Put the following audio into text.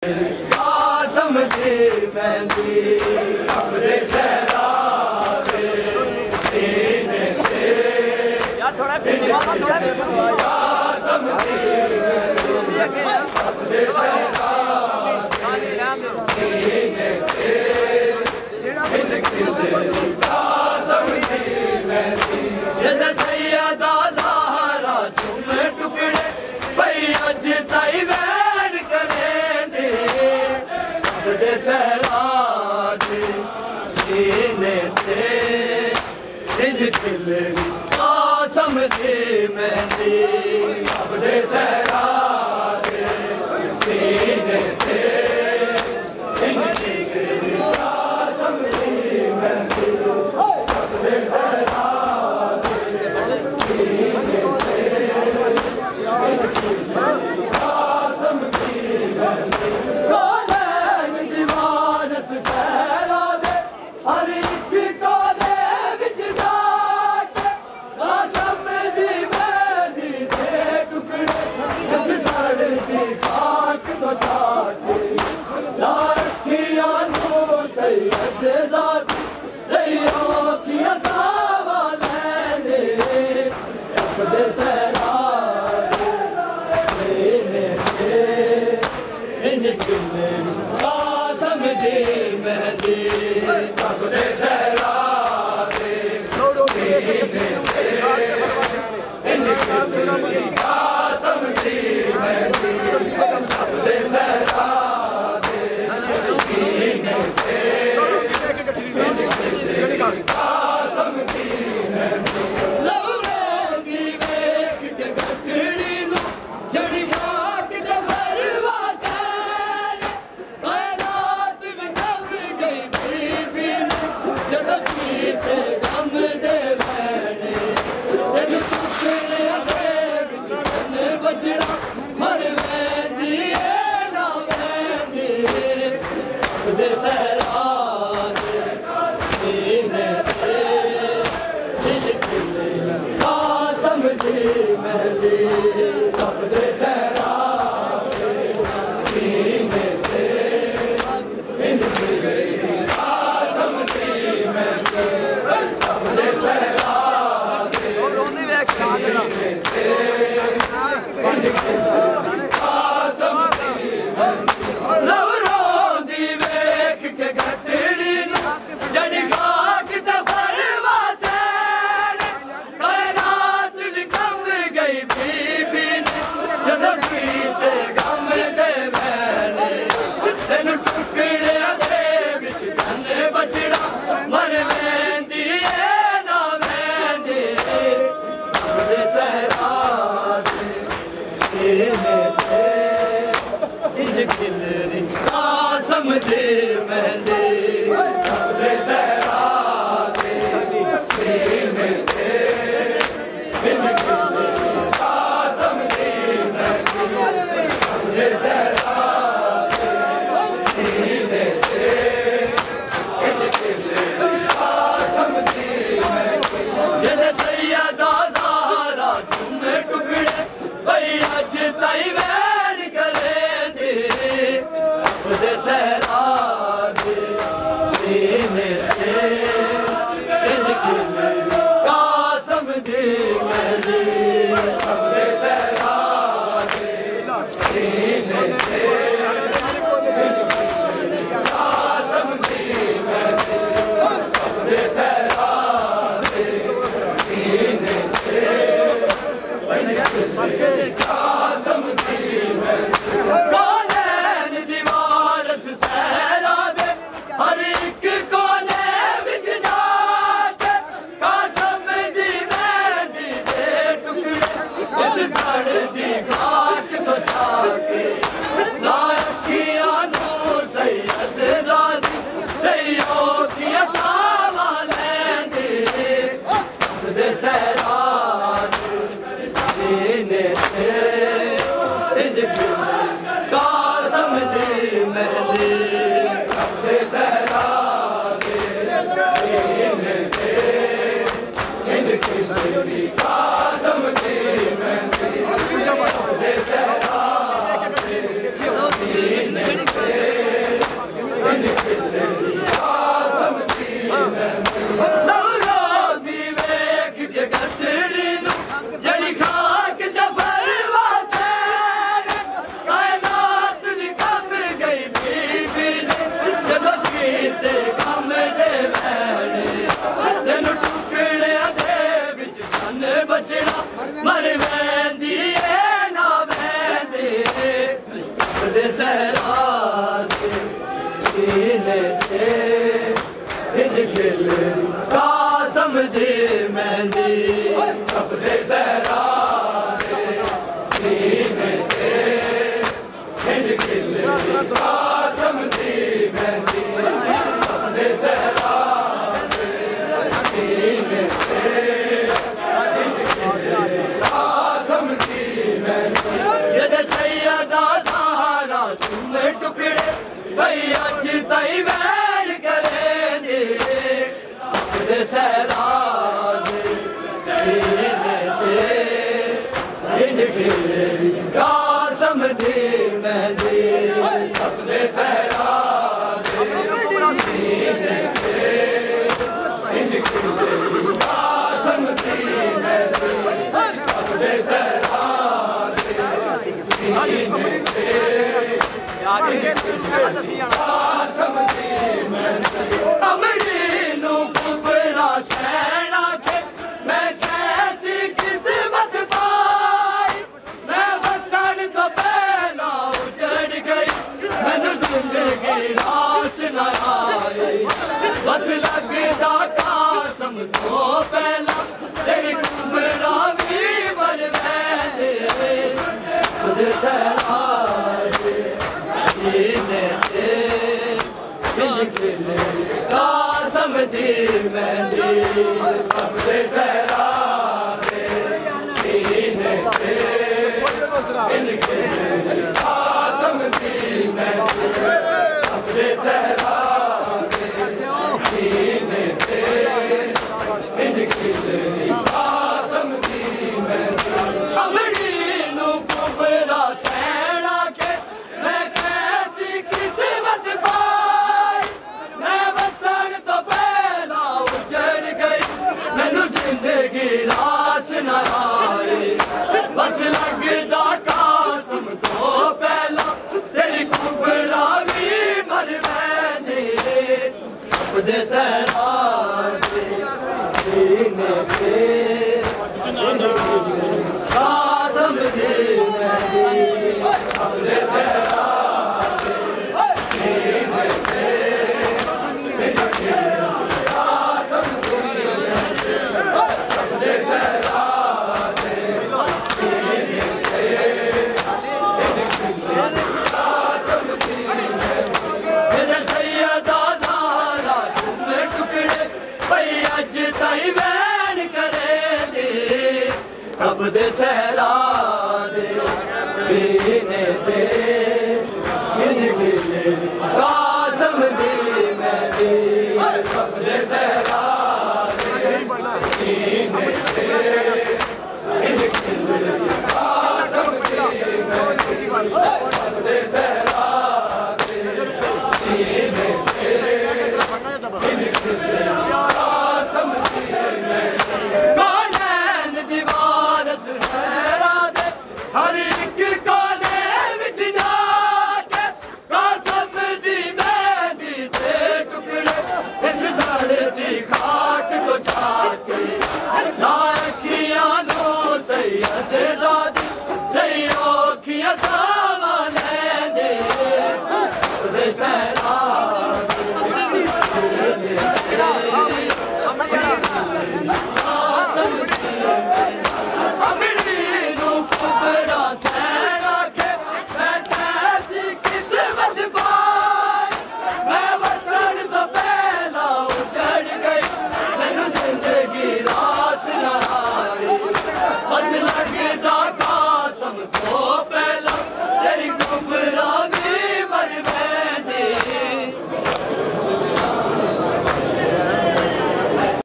कासम दी मेहंदी अपने सहरा दे सीने से यार थोड़ा कासम दी अपने सहरा दे सीने से कासम दी मेहंदी जद सैयदा ज़हरा चुम टुकड़े भई अज ताई वैन करे दे सहरा दे सीने ते इंज खिलरी कासम दी मेहंदी अपने सहरा दे सीने से इंज खिलरी कासम दी मेहंदी अपने सहरा दे सीने से कासम दी मेहंदी सहरा दे हर एक कोने विच जाके कासम दी मेहंदी दे टुकड़े जस सड़दी खाक तो जाके ला रखिया नो सैयद ज़ाती रैया की असावा लैंदे अपने सहरा दे इंज खिलरी कासम दी मेहंदी अपने सहरा दे सीने से इंज खिलरी कासम दी मेहंदी अपने सहरा दे सीने से इंज खिलरी कासम दी मेहंदी लौरेंगी वेख के गठड़ी नूं जड़ी खाक ते भरवासे जद पीते गम दे मैंने तेन टुकड़े दे विच तन बजड़ा मर वैंदी ना वैंदी अपने सहरा दे सीने से इंज खिलरी कासम दी मेहंदी अपने सहरा दे सीने से इंज खिलरी कासम दी मेहंदी अपने सहरा दे सीने से इंज खिलरी कासम दी मेहंदी लौरोंदी वेख के गठड़ी नूं जड़ी खाक ते भरवासे कायनात दी कंब गई बीबी ने जदों पीते गम दे मैंने तेनू टुकड़े दे विच तन बजड़ा मर वैंदी ना वैंदी अपने सहरा दे सीने से इंज खिलरी कासम दी मेहंदी अपने सहरा दे सीने से इंज खिलरी कासम दी मेहंदी अपने सहरा दे सीने से इंज खिलरी कासम दी मेहंदी जद सैयदा ज़हरा चुम टुकड़े भई अज ताई वैन करे दे अपने सहरा दे सीने से इंज खिलरी कासम दी मेहंदी अपने सहरा दे सीने से इंज खिलरी कासम दी मेहंदी अपने सहरा दे सीने से इंज खिलरी कासम दी मेहंदी कौन दीवार से सीने ते इंज खिल कासम दी मेहंदी अपने सहरा दे सीने ते इंज खिल कासम दी मेहंदी अपने सहरा दे सीने ते इंज खिल कासम दी मेहंदी जद सैयदा ज़हरा चुमे टुकड़े भई अज ताई वैर करे दे अपने सहरा दे सीने ते इंज खिल कासम दी मेहंदी अपने सहरा दे सीने ते इंज खिल कासम दी मेहंदी अपने सहरा दे सीने ते अमरीनू कुबरा सैना के मैं कैसी किस्मत पाई मैं वसन तो पहला उजड़ गई मैनू जिंदगी रास न आई बस लगदा कासम तो पहला तेरी कुबरा भी मर बैठे खुद सहरा सीने ते इंज खिल कासम दी मेहंदी अपने सहरा दे सीने ते इंज खिल कासम दी मेहंदी अपने सहरा दे सीने ते इंज खिल कासम दी मेहंदी अमरीनू कुबरा सैना के मैं कैसी किस्मत पाई मैं वसन तो पहला उजड़ गई मैनू जिंदगी रास न आई बस लगदा कासम तो पहला तेरी कुबरा भी मर बैठे अपने सहरा दे सीने ते कासम दी मेहंदी अपने सहरा दे सीने ते इंज खिल कासम दी मेहंदी अपने सहरा दे सीने ते इंज खिल कासम दी मेहंदी जद सैयदा ज़हरा चुमे टुकड़े भई अज ताई वैन करे दे कब दे सहरा दे सीने ते इंज खिल कासम दी मेहंदी अपने सहरा